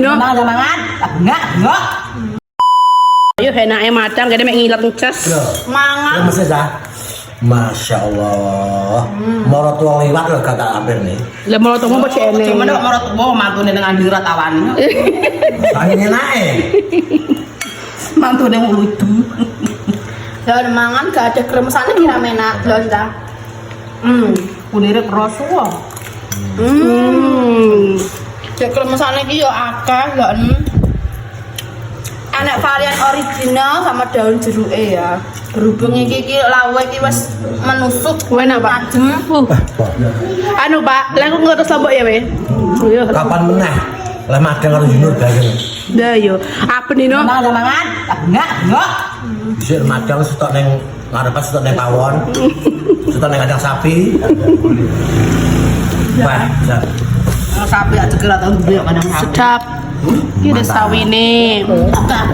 No. Mangan. Enggak. Ayo enaknya macam gede mek ngilat ngecas. Mangan. Mesti dah. Masya Allah. Moro tuang liwat lho kata hampir nih. Lah moro tuang apa cene. Cuma nek moro tuwa mantune nang andirat awan. Angin enake. Mantune lucu. Dan mangan gak ada kremesane kira menak lho ta. Kulire kroso. Cek kremesane iki yo akeh lho. Anak varian original sama daun jeruke ya. Berhubung iki lawe iki wis menusuk Enak, Pak. adem. Anu Pak, lah aku ngotos lombok ya we. Yo. Kapan meneh? Lah madang karo Yunur bareng. Dah yo. Apa nih no? Mangan. Enggak. Bisa madang stok ning ngarepe stok ning pawon. Stok ning kandang sapi. Wah, bisa. Sapi aja gerak tau gede kadang. Sedap. Iki wis sawine. Tak